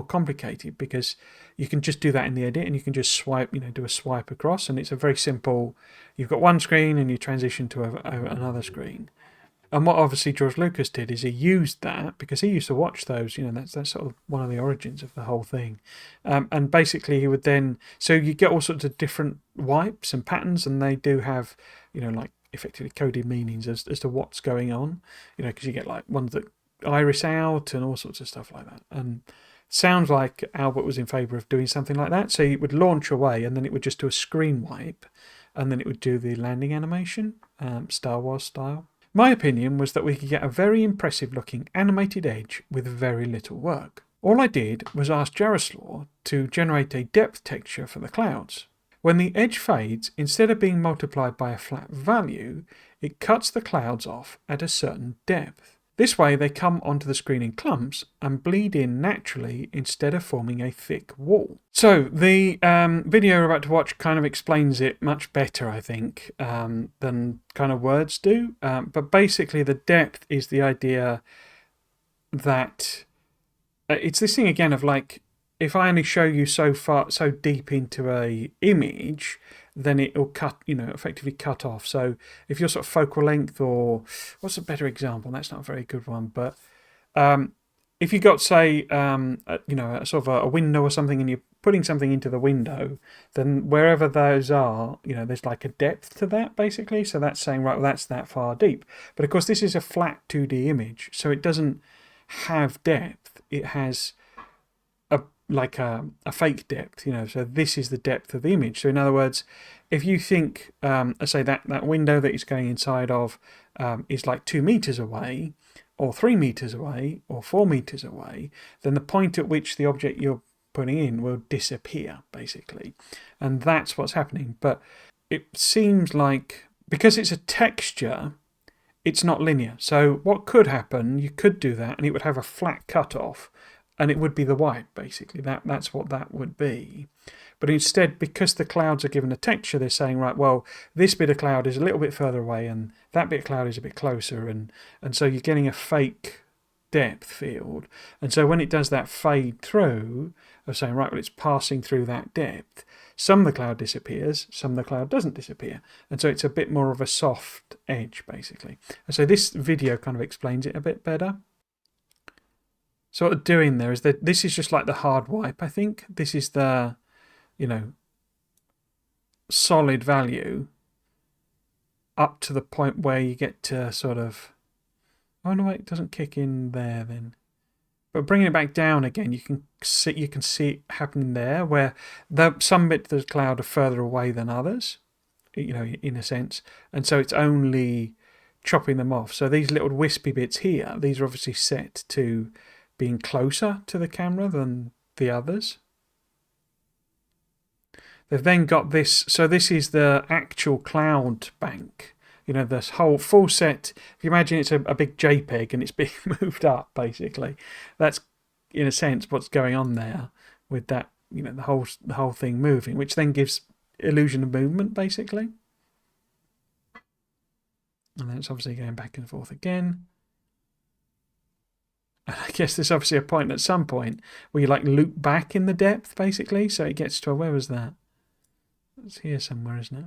complicated, because you can just do that in the edit, and you can just swipe, do a swipe across, and it's a very simple, you've got one screen and you transition to another screen. And what obviously George Lucas did is he used that, because he used to watch those, that's sort of one of the origins of the whole thing. And basically he would then, so you get all sorts of different wipes and patterns, and they do have, effectively coded meanings as to what's going on, because you get ones that iris out and all sorts of stuff like that. And sounds like Albert was in favour of doing something like that. So it would launch away, and then it would just do a screen wipe, and then it would do the landing animation, Star Wars style. My opinion was that we could get a very impressive looking animated edge with very little work. All I did was ask Jaroslaw to generate a depth texture for the clouds. When the edge fades, instead of being multiplied by a flat value, it cuts the clouds off at a certain depth. This way they come onto the screen in clumps and bleed in naturally instead of forming a thick wall. So the video you're about to watch kind of explains it much better, I think, than kind of words do. But basically the depth is the idea that it's this thing again of if I only show you so deep into a image, then it will effectively cut off. So if you're sort of focal length, or what's a better example? That's not a very good one, but if you got, say, a sort of a window or something, and you're putting something into the window, then wherever those are, there's a depth to that, basically. So that's saying, right, well, that's that far deep. But of course, this is a flat 2D image, so it doesn't have depth. It has a fake depth, so this is the depth of the image. So in other words, if you think, let's say that window that it's going inside of is 2 meters away, or 3 meters away, or 4 meters away, then the point at which the object you're putting in will disappear, basically. And that's what's happening. But it seems like, because it's a texture, it's not linear. So what could happen, you could do that, and it would have a flat cutoff, and it would be the wipe, basically. That's what that would be. But instead, because the clouds are given a texture, they're saying, right, well, this bit of cloud is a little bit further away and that bit of cloud is a bit closer. And so you're getting a fake depth field. And so when it does that fade through of saying, right, well, it's passing through that depth, some of the cloud disappears, some of the cloud doesn't disappear. And so it's a bit more of a soft edge, basically. And so this video kind of explains it a bit better. So what they're doing there is that this is just like the hard wipe, I think. This is the, solid value up to the point where you get to sort of, oh no, wait, it doesn't kick in there then. But bringing it back down again, you can see it happening there, where some bits of the cloud are further away than others, in a sense, and so it's only chopping them off. So these little wispy bits here, these are obviously set to being closer to the camera than the others. They've then got this, so this is the actual cloud bank. This whole full set, if you imagine it's a big JPEG and it's being moved up, basically. That's, in a sense, what's going on there with that, the whole thing moving, which then gives illusion of movement, basically. And then it's obviously going back and forth again. And I guess there's obviously a point at some point where you loop back in the depth, basically. So it gets to where was that? It's here somewhere, isn't it?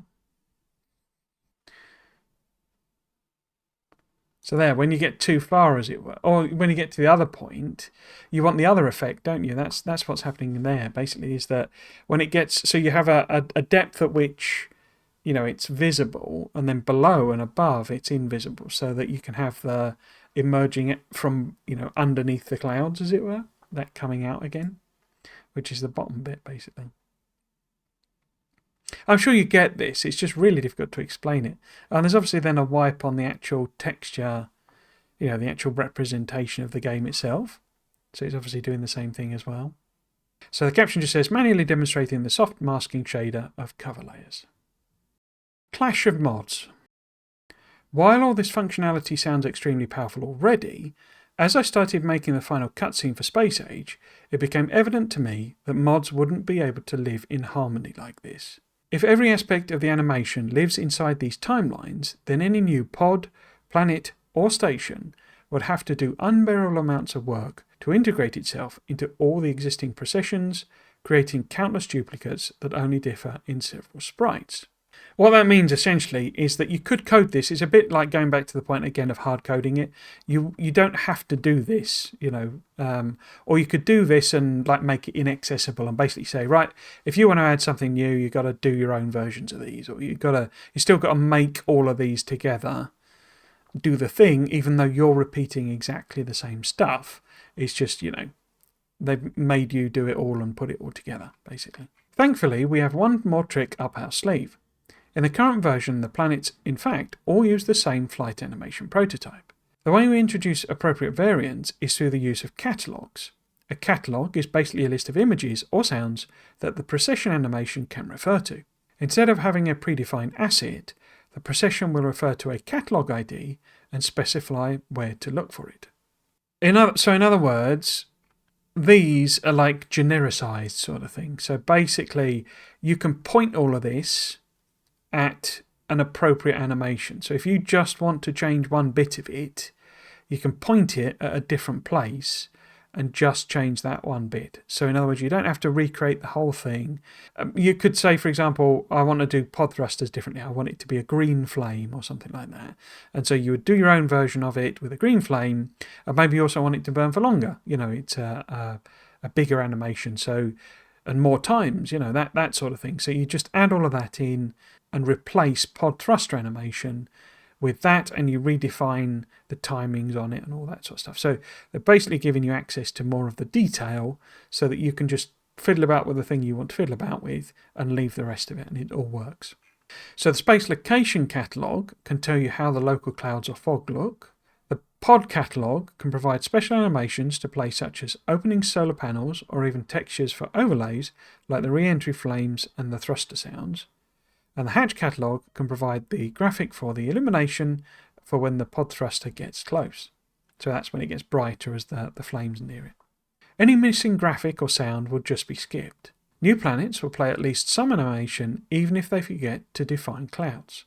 So there, when you get too far, as it were, or when you get to the other point, you want the other effect, don't you? That's what's happening there, basically, is that when it gets, so you have a depth at which, it's visible, and then below and above it's invisible, so that you can have the emerging from, underneath the clouds, as it were, that coming out again, which is the bottom bit, basically. I'm sure you get this, it's just really difficult to explain it. And there's obviously then a wipe on the actual texture, the actual representation of the game itself. So it's obviously doing the same thing as well. So the caption just says, manually demonstrating the soft masking shader of cover layers. Clash of mods. While all this functionality sounds extremely powerful already, as I started making the final cutscene for Space Age, it became evident to me that mods wouldn't be able to live in harmony like this. If every aspect of the animation lives inside these timelines, then any new pod, planet, or station would have to do unbearable amounts of work to integrate itself into all the existing processions, creating countless duplicates that only differ in several sprites. What that means essentially is that you could code this. It's a bit like going back to the point again of hard coding it. You don't have to do this, or you could do this and make it inaccessible and basically say, right, if you want to add something new, you've got to do your own versions of these, or you still got to make all of these together, do the thing, even though you're repeating exactly the same stuff. It's just, they've made you do it all and put it all together, basically. Thankfully, we have one more trick up our sleeve. In the current version, the planets, in fact, all use the same flight animation prototype. The way we introduce appropriate variants is through the use of catalogues. A catalogue is basically a list of images or sounds that the procession animation can refer to. Instead of having a predefined asset, the procession will refer to a catalogue ID and specify where to look for it. In other words, these are like genericized sort of thing. So basically, you can point all of this at an appropriate animation. So if you just want to change one bit of it, you can point it at a different place and just change that one bit. So in other words, you don't have to recreate the whole thing. You could say, for example, I want to do pod thrusters differently. I want it to be a green flame or something like that. And so you would do your own version of it with a green flame, and maybe you also want it to burn for longer. It's a bigger animation, so, and more times, that sort of thing. So you just add all of that in and replace pod thruster animation with that, and you redefine the timings on it and all that sort of stuff. So they're basically giving you access to more of the detail so that you can just fiddle about with the thing you want to fiddle about with and leave the rest of it, and it all works. So the space location catalogue can tell you how the local clouds or fog look. The pod catalogue can provide special animations to play, such as opening solar panels or even textures for overlays like the re-entry flames and the thruster sounds. And the hatch catalogue can provide the graphic for the illumination for when the pod thruster gets close. So that's when it gets brighter as the flames near it. Any missing graphic or sound will just be skipped. New planets will play at least some animation even if they forget to define clouds.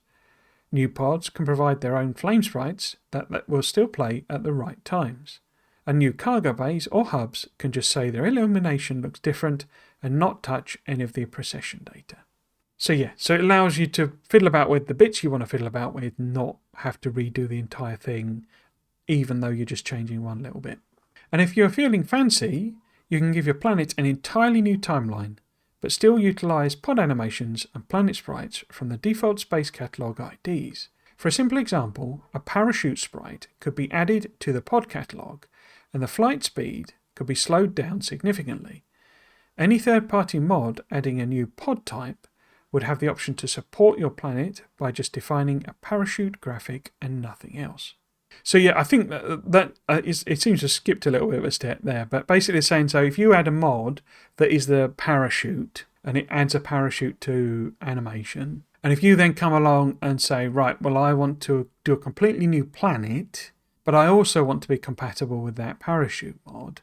New pods can provide their own flame sprites that will still play at the right times. And new cargo bays or hubs can just say their illumination looks different and not touch any of the precession data. So it allows you to fiddle about with the bits you want to fiddle about with, not have to redo the entire thing, even though you're just changing one little bit. And if you're feeling fancy, you can give your planet an entirely new timeline, but still utilise pod animations and planet sprites from the default space catalogue IDs. For a simple example, a parachute sprite could be added to the pod catalogue, and the flight speed could be slowed down significantly. Any third-party mod adding a new pod type would have the option to support your planet by just defining a parachute graphic and nothing else. So I think it seems to have skipped a little bit of a step there, but basically saying, so if you add a mod that is the parachute and it adds a parachute to animation, and if you then come along and say, right, well, I want to do a completely new planet, but I also want to be compatible with that parachute mod,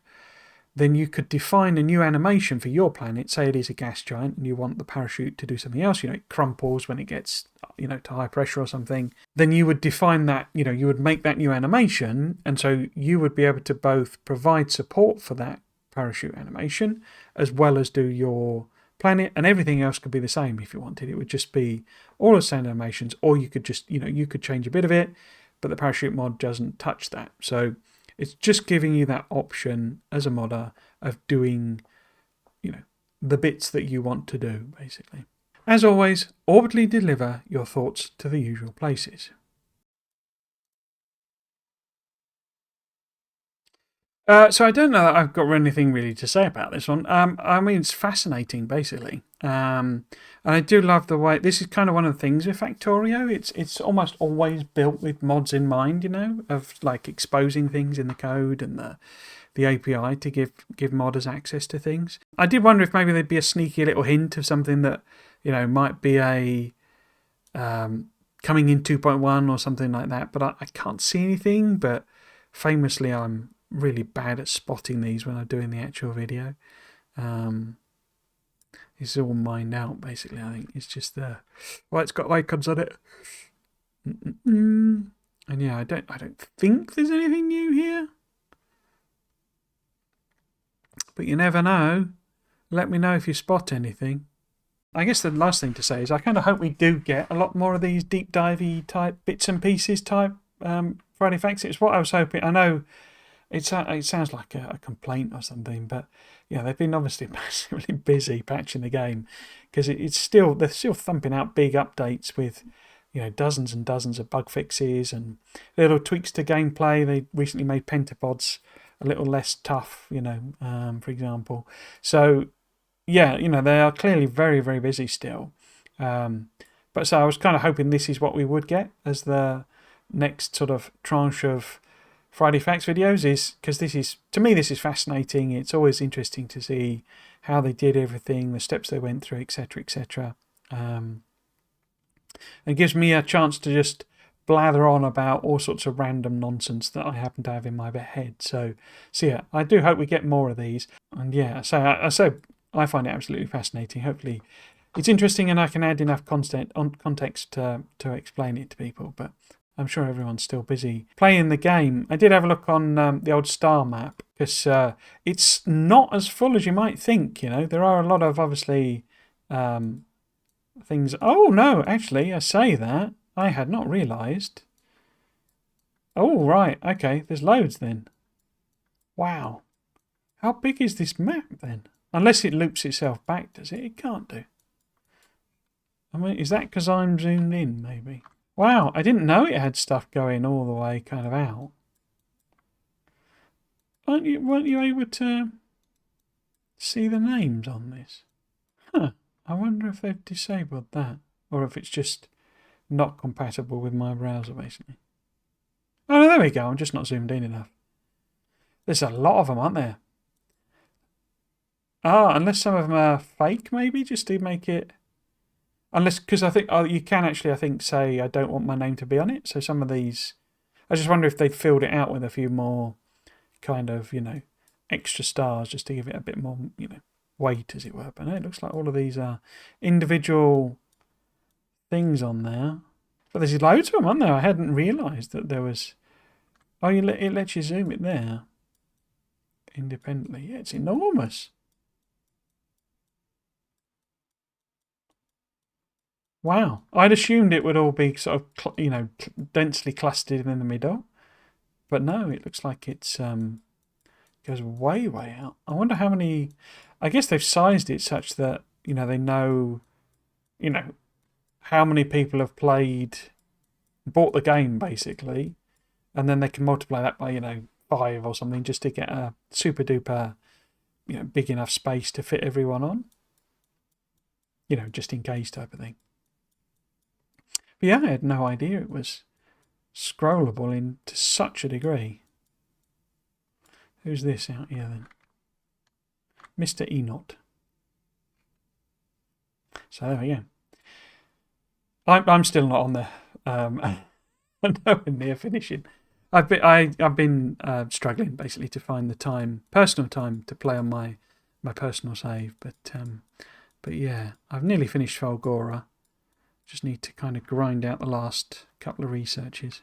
then you could define a new animation for your planet. Say it is a gas giant and you want the parachute to do something else, it crumples when it gets, to high pressure or something. Then you would define that, you would make that new animation. And so you would be able to both provide support for that parachute animation as well as do your planet, and everything else could be the same if you wanted. It would just be all the same animations, or you could just, you could change a bit of it, but the parachute mod doesn't touch that. So it's just giving you that option as a modder of doing, the bits that you want to do, basically. As always, orbitally deliver your thoughts to the usual places. So I don't know that I've got anything really to say about this one. It's fascinating, basically. And I do love the way, this is kind of one of the things with Factorio. It's almost always built with mods in mind, of like exposing things in the code and the API to give modders access to things. I did wonder if maybe there'd be a sneaky little hint of something that, might be a coming in 2.1 or something like that, but I can't see anything. But famously, I'm really bad at spotting these when I'm doing the actual video. It's all mined out, basically. I think it's just it's got icons on it. And I don't think there's anything new here, but you never know. Let me know if you spot anything. I guess the last thing to say is I kind of hope we do get a lot more of these deep divey type bits and pieces type Friday Facts. It's what I was hoping. I know it sounds like a complaint or something, but they've been obviously massively busy patching the game, because they're still thumping out big updates with dozens and dozens of bug fixes and little tweaks to gameplay. They recently made pentapods a little less tough, for example. So they are clearly very, very busy still. But so I was kind of hoping this is what we would get as the next sort of tranche of Friday Facts videos, is because this is fascinating. It's always interesting to see how they did everything, the steps they went through, etc., etc. It gives me a chance to just blather on about all sorts of random nonsense that I happen to have in my head. So I do hope we get more of these. And I find it absolutely fascinating. Hopefully it's interesting and I can add enough context to explain it to people. But I'm sure everyone's still busy playing the game. I did have a look on the old star map, because it's not as full as you might think. There are a lot of, obviously, things. Oh, no, actually, I say that. I had not realised. Oh, right. Okay, there's loads then. Wow. How big is this map then? Unless it loops itself back, does it? It can't do. Is that because I'm zoomed in, maybe? Wow, I didn't know it had stuff going all the way kind of out. Weren't you able to see the names on this? Huh. I wonder if they've disabled that, or if it's just not compatible with my browser, basically. Oh, no, there we go. I'm just not zoomed in enough. There's a lot of them, aren't there? Unless some of them are fake, maybe, just to make it... Unless, because I think you can actually, I think, say I don't want my name to be on it. So some of these, I just wonder if they'd filled it out with a few more kind of, extra stars just to give it a bit more, weight, as it were. But no, it looks like all of these are individual things on there. But there's loads of them on there. I hadn't realised that there was... Oh, it lets you zoom it there independently. Yeah, it's enormous. Wow. I'd assumed it would all be sort of, densely clustered in the middle. But no, it looks like it's goes way, way out. I wonder how many... I guess they've sized it such that, they know, how many people have bought the game, basically. And then they can multiply that by, 5 or something just to get a super duper, big enough space to fit everyone on. Just in case type of thing. But yeah, I had no idea it was scrollable to such a degree. Who's this out here then? Mr. Enot. So there we go. I'm still not on there. Nowhere near finishing. I've been struggling basically to find the personal time to play on my personal save, but yeah, I've nearly finished Falgora. Just need to kind of grind out the last couple of researches.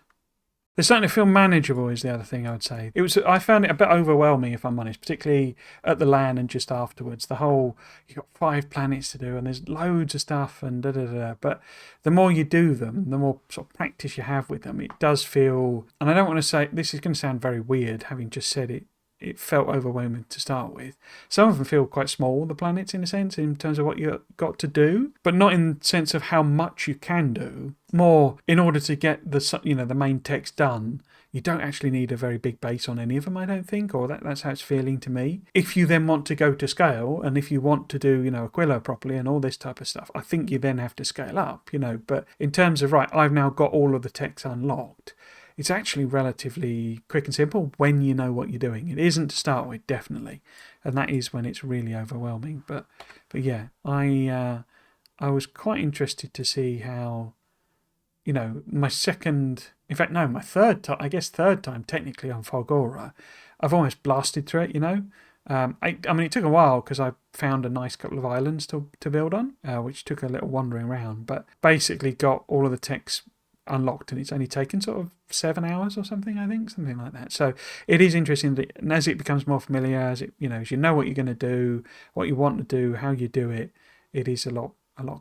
They're starting to feel manageable is the other thing I would say. I found it a bit overwhelming, if I'm honest, particularly at the LAN and just afterwards. You've got 5 planets to do and there's loads of stuff and da-da-da. But the more you do them, the more sort of practice you have with them, it does feel... And I don't want to say... This is going to sound very weird, having just said it. It felt overwhelming to start with. Some of them feel quite small, the planets, in a sense, in terms of what you've got to do, but not in the sense of how much you can do. More, in order to get the main text done, you don't actually need a very big base on any of them, I don't think, or that's how it's feeling to me. If you then want to go to scale, and if you want to do, Aquila properly and all this type of stuff, I think you then have to scale up, but in terms of, right, I've now got all of the text unlocked, it's actually relatively quick and simple when you know what you're doing. It isn't to start with, definitely, and that is when it's really overwhelming. But yeah, I was quite interested to see how, my third time, I guess third time technically on Falgora, I've almost blasted through it. I mean, it took a while because I found a nice couple of islands to build on, which took a little wandering around, but basically got all of the text unlocked, and it's only taken sort of 7 hours or something, I think, something like that. So it is interesting that, and as it becomes more familiar, as you know what you're going to do, what you want to do, how you do it, it is a lot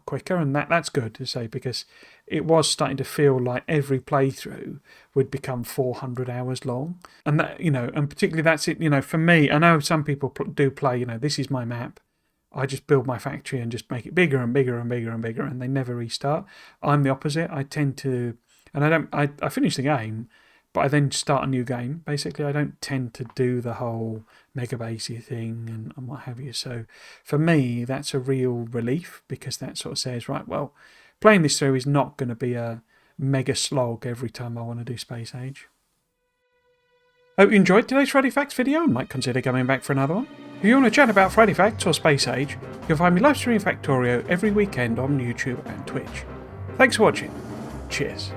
quicker, and that's good to say, because it was starting to feel like every playthrough would become 400 hours long, and that, and particularly that's it, for me. I know some people do play, this is my map, I just build my factory and just make it bigger and bigger and bigger and bigger, and they never restart. I'm the opposite. I tend to, and I finish the game, but I then start a new game. Basically, I don't tend to do the whole mega basey thing and what have you. So for me, that's a real relief, because that sort of says, right, well, playing this through is not going to be a mega slog every time I want to do Space Age. Hope you enjoyed today's Friday Facts video and might consider coming back for another one. If you want to chat about Friday Facts or Space Age, you'll find me live streaming Factorio every weekend on YouTube and Twitch. Thanks for watching. Cheers.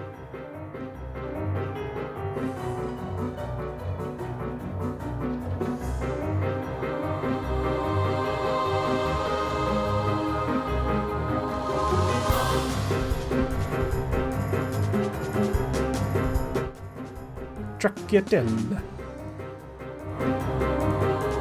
Stracciatella.